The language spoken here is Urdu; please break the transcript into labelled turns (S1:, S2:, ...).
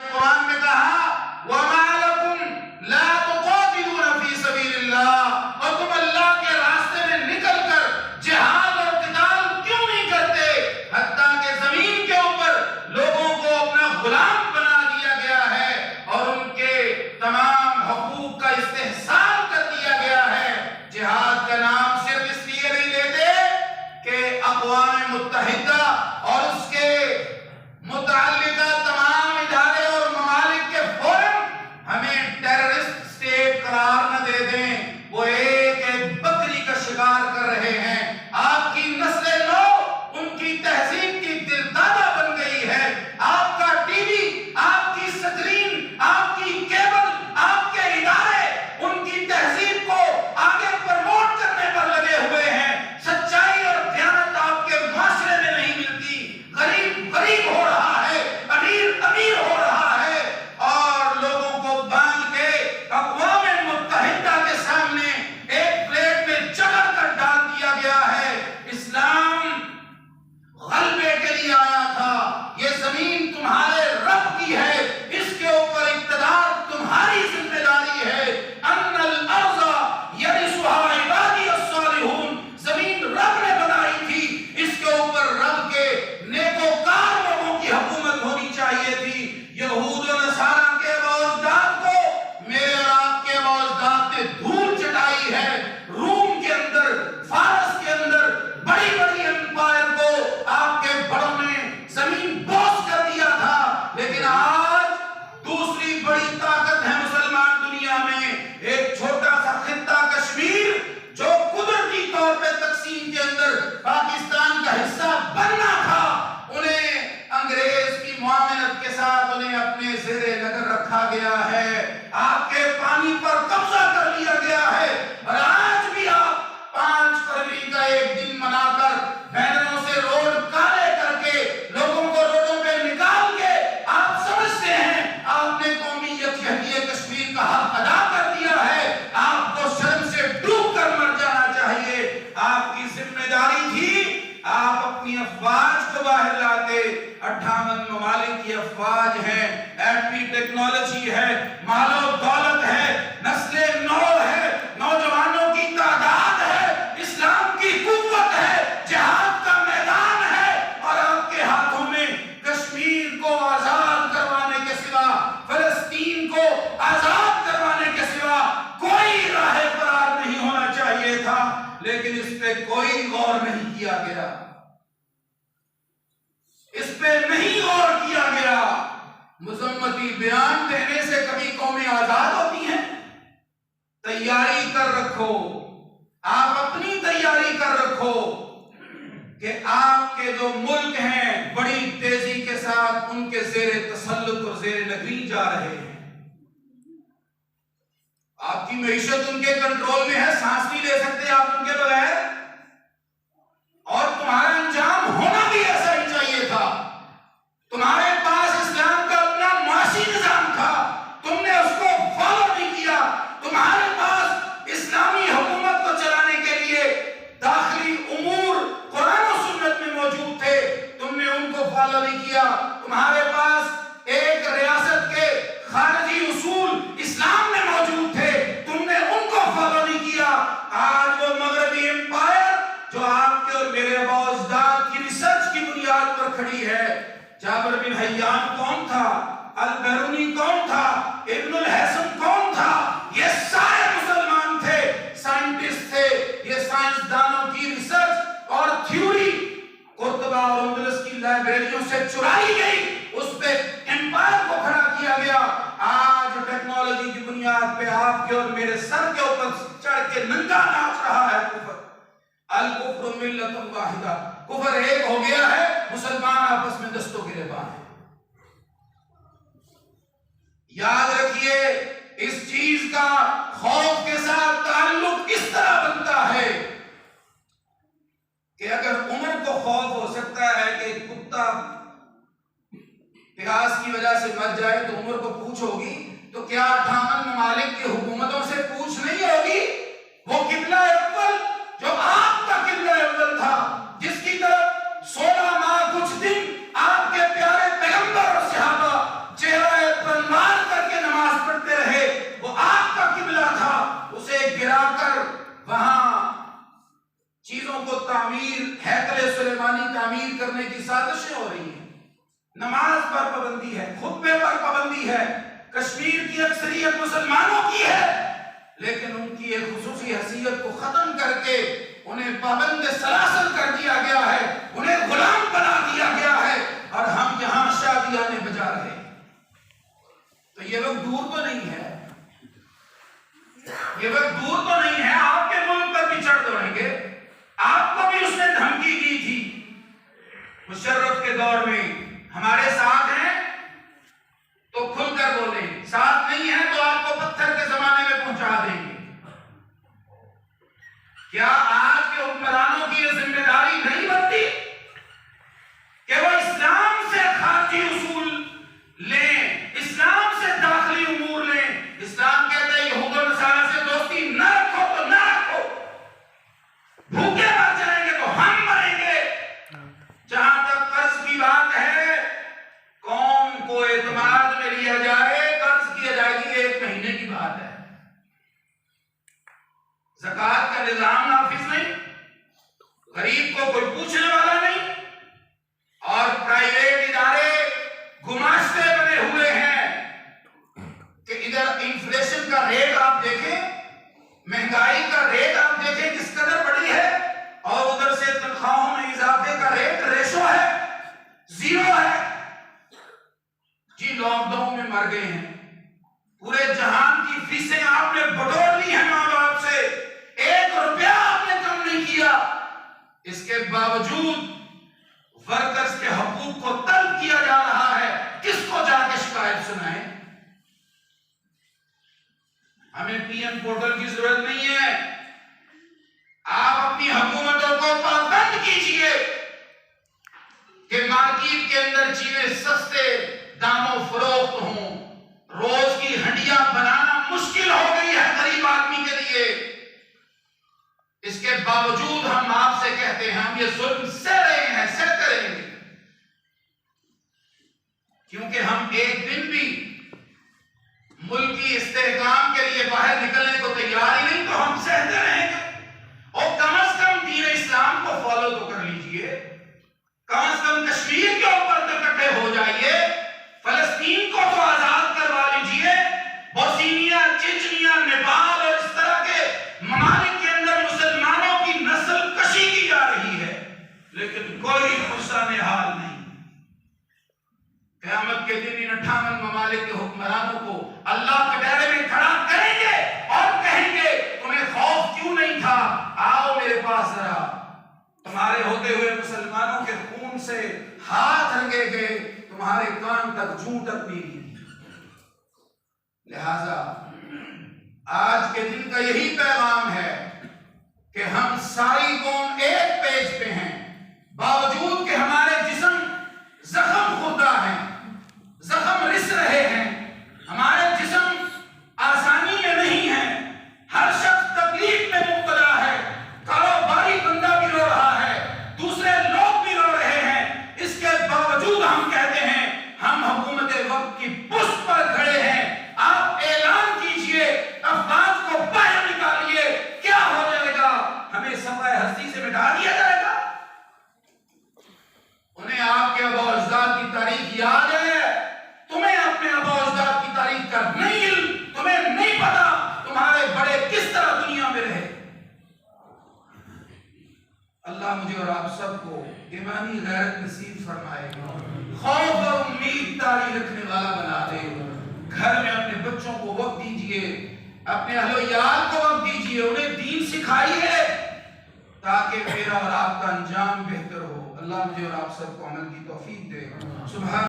S1: قرآن میں کہا وَمَا لَكُمْ لَا تُقَاتِلُونَ فِي سَبِيلِ اللَّهِ، اور تم اللہ کے راستے میں نکل کر جہاد اور قتال کیوں نہیں کرتے؟ حتیٰ کہ زمین کے اوپر لوگوں کو اپنا غلام بنا دیا گیا ہے اور ان کے تمام حقوق کا استحصال کر دیا گیا ہے۔ جہاد کا نام صرف اس لیے نہیں لیتے کہ اقوام متحدہ اور اس کے متعلقہ تمام ادارے اور ممالک کے فورم ہمیں ٹیررسٹ اسٹیٹ قرار نہ دے دیں، وہ ایک ایک بکری کا شکار کر رہے ہیں۔ آپ کی نسل نو ان کی تہذیب کی دل دادا بن گئی ہے۔ آپ کا ٹی وی، آپ کی سکرین، آپ کی کیبل، آپ کے ادارے ان کی تہذیب کو آگے پروموٹ کرنے پر لگے ہوئے ہیں۔ سچائی اور دیانت آپ کے معاشرے میں نہیں ملتی۔ غریب غریب ہو رہا ہے، امیر امیر ہو رہا ہے، اور لوگوں کو باندھ کے اقوام متحدہ کے سامنے ایک پلیٹ میں جگڑ کر ڈال دیا گیا ہے۔ اسلام غلبے کے لیے آیا تھا۔ یہ زمین تمہارے رب کی ہے، اس کے اوپر اقتدار تمہاری ذمہ داری ہے۔ ان الارض یرثها عبادی الصالحون، زمین رب نے بنائی تھی، اس کے اوپر رب کے نیکوکار لوگوں کی حکومت ہونی چاہیے تھی۔ یہود و نصارہ کے باوجداد کو میرے اور آپ کے باوجداد نے دھول چٹائی ہے۔ روم کے اندر، فارس کے اندر بڑی بڑی امپائر کو آپ کے بڑوں نے زمین بوس کر دیا تھا، لیکن آج دوسری بڑی طاقت ہے مسلمان دنیا میں۔ ایک چھوٹا سا خطہ کشمیر جو قدرتی طور پہ تقسیم کے اندر پاکستان کا حصہ بننا تھا، انہیں انگریز کی معاونت کے ساتھ انہیں اپنے زیر نظر رکھا گیا ہے۔ آپ کے پانی پر قبضہ کر لیا گیا ہے، اور آج بھی آپ 5 فروری کا ایک دن منا کر بینروں سے روڈ کالے کر کے لوگوں کو روڈوں پہ نکال کے آپ سمجھتے ہیں آپ نے قومی یکجہتی کشمیر کا حق ادا کر دیا ہے۔ آپ کو شرم سے ڈوب کر مر جانا چاہیے۔ آپ کی ذمہ داری تھی آپ اپنی افواج کو باہر لاتے۔ 58 ممالک کی افواج ہے، ایٹمی ٹیکنالوجی ہے، مال و دولت ہے، نسل نو ہے، نوجوانوں کی تعداد ہے، اسلام کی قوت ہے، جہاد کا میدان ہے، اور آپ کے ہاتھوں میں کشمیر کو آزاد کروانے کے سوا، فلسطین کو آزاد کروانے کے سوا کوئی راہ فرار نہیں ہونا چاہیے تھا، لیکن اس پہ کوئی غور نہیں کیا گیا۔ اس پہ نہیں غور کیا گیا۔ مذمتی بیان دینے سے کبھی قومیں آزاد ہوتی ہیں؟ تیاری کر رکھو، آپ اپنی تیاری کر رکھو کہ آپ کے جو ملک ہیں بڑی تیزی کے ساتھ ان کے زیر تسلط اور زیر نگری جا رہے ہیں۔ آپ کی معیشت ان کے کنٹرول میں ہے، سانس نہیں لے سکتے آپ ان کے بغیر، اور تمہارا انجام ہونا بھی ایسا ہی چاہیے تھا۔ تمہارے پاس اسلام کا اپنا معاشی نظام تھا، تم نے اس کو فالو نہیں کیا۔ تمہارے پاس اسلامی حکومت کو چلانے کے لیے داخلی امور قرآن و سنت میں موجود تھے، تم نے ان کو فالو نہیں کیا۔ تمہارے پاس ایک ریاست کے خارجی اصول اسلام میں موجود تھے، تم نے ان کو فالو نہیں کیا۔ آج وہ مغربی امپائر جو آپ کے اور میرے باوجداد کی ریسرچ کی بنیاد پر کھڑی ہے، جابر بن حیان کون تھا، البیرونی کون تھا، ابن الحسن کون تھا، یہ سارے مسلمان تھے، سائنٹسٹ تھے۔ یہ سائنسدانوں کی ریسرچ اور تھیوری قرطبہ اور اندلس کی لائبریریوں سے چرائی گئی، اس پہ امپائر کو کھڑا کیا گیا۔ آج ٹیکنالوجی کی بنیاد پہ آپ کے اور میرے سر کے اوپر چڑھ کے ننگا ناچ رہا ہے کفر۔ الکفر ملت واحدہ، کفر ایک ہو گیا ہے، مسلمان آپس میں دستوں گریباں ہیں۔ یاد رکھیے اس چیز کا خوف کے ساتھ تعلق اس طرح بنتا ہے کہ اگر عمر کو خوف ہو سکتا ہے کہ کتا پیاس کی وجہ سے مر جائے تو عمر کو پوچھ ہوگی، تو کیا 58 ممالک کی حکومتوں سے پوچھ نہیں ہوگی؟ وہ قبلہ اول جو آپ کا قبلہ اول تھا، جس کی طرف 16 ماہ کچھ دن آپ کے پیارے پیغمبر اور صحابہ چہرہ ہے، کشمیر کی اکثریت مسلمانوں کی ہے، لیکن ان کی ایک خصوصی حیثیت کو ختم کر کے انہیں پابند سلاسل کر دیا گیا ہے، انہیں غلام بنا دیا گیا ہے، اور ہم یہاں شادیانے بجا رہے ہیں۔ تو یہ وقت دور تو نہیں ہے، یہ وقت دور تو نہیں ہے، آپ کے ملک پر بھی چڑھ دوڑیں گے۔ آپ کو بھی اس نے دھمکی دی تھی مشرف کے دور میں، ہمارے ساتھ ہیں تو کھل کر بولیں، ساتھ نہیں ہے تو آپ کو پتھر کے زمانے میں پہنچا دیں گے۔ کیا آج کے حکمرانوں کی یہ ذمہ داری نہیں بنتی کہ وہ اسلام سے خارجی اصول لیں، اسلام سے داخلی امور لیں؟ اسلام کہتا ہے یہود و نصارہ سے دوستی نہ رکھو تو نہ رکھو، بھوکے مر جائیں گے تو ہم مریں گے۔ جہاں تک قرض کی بات ہے، قوم کو اعتماد میں لیا جائے، قرض کی ادائیگی 1 مہینے کی بات ہے، زکوٰۃ کا نظام نافذ نہیں، غریب کو کوئی پوچھنے والا نہیں، اور پرائیویٹ ادارے گماشتے بنے ہوئے ہیں کہ ادھر انفلیشن کا ریٹ آپ دیکھیں، مہنگائی کا ریٹ آپ دیکھیں کس قدر بڑی ہے، اور ادھر سے تنخواہوں میں اضافے کا ریٹ ریشو ہے، 0 ہے۔ جی لاک ڈاؤن میں مر گئے ہیں، پورے جہان کی فیسیں آپ نے بٹور لی ہیں ماں باپ سے، 1 روپیہ آپ نے کم نہیں کیا، اس کے باوجود ورکرز کے حقوق کو طلب کیا جا رہا ہے۔ کس کو جا کے شکایت سنائیں؟ ہمیں پی ایم پورٹل کی ضرورت نہیں ہے، آپ اپنی حکومتوں کو پابند کیجئے کہ مارکیٹ کے اندر چیزیں سستے داموں فروخت ہوں۔ روز کی ہنڈیاں بنانا مشکل ہو گئی ہے غریب آدمی کے لیے، اس کے باوجود ہم آپ سے کہتے ہیں ہم یہ ظلم سہ رہے ہیں، سہتے رہیں گے، کیونکہ ہم ایک دن بھی ملکی استحکام کے لیے باہر نکلنے کو تیار ہی نہیں، تو ہم سہتے رہیں گے۔ اور کم از کم دین اسلام کو فالو تو کر لیجئے، کم از کم کشمیر کے اوپر تو اکٹھے ہو جائیے، فلسطین کو تو آزاد کروا لیجئے۔ بوسنیا، چچنیا، نیپال اور اس طرح کے ممالک کے اندر مسلمانوں کی نسل کشی کی جا رہی ہے، لیکن کوئی فرسان حال نہیں۔ قیامت کے دن ان 58 ممالک کے حکمرانوں کو اللہ کے ڈیرے میں کھڑا کریں گے اور کہیں گے تمہیں خوف کیوں نہیں تھا، آؤ میرے پاس ذرا، تمہارے ہوتے ہوئے مسلمانوں کے خون سے ہاتھ رنگے گئے، تمہارے کان تک جوں تک نہیں گئی۔ لہذا آج کے دن کا یہی پیغام ہے کہ ہم ساری قوم ایک پیج پہ ہیں، باوجود کہ ہمارے جسم زخم خوردہ ہیں، زخم رس رہے ہیں، ہمارے جسم آسانی میں نہیں ہیں، ہر شخص تکلیف میں مبتلا ہے، کاروباری بندہ بھی رو رہا ہے، دوسرے لوگ بھی رو رہے ہیں، اس کے باوجود ہم کہتے ہیں ہم حکومت وقت کی پشت پر کھڑے ہیں۔ آپ اعلان کیجئے، افواج کو باہر نکالیے، کیا ہو جائے گا؟ ہمیں صفحہ ہستی سے مٹا دیا جائے گا؟ انہیں آپ کے آباء و اجداد کی تاریخ یاد ہے، تمہیں اپنے آباء و اجداد کی تاریخ کا نہیں علم، تمہیں نہیں پتا تمہارے بڑے کس طرح دنیا میں رہے۔ اللہ مجھے اور آپ سب کو ایمانی غیرت نصیب فرمائے، خوف اور امید طاری رکھنے والا بنا دے۔ گھر میں اپنے بچوں کو وقت دیجئے، اپنے اہل و عیال کو وقت دیجئے، انہیں دین سکھائیے تاکہ میرا اور آپ کا انجام بہتر ہو۔ اللہ مجھے اور آپ سب کو عمل کی توفیق دے۔ سبحان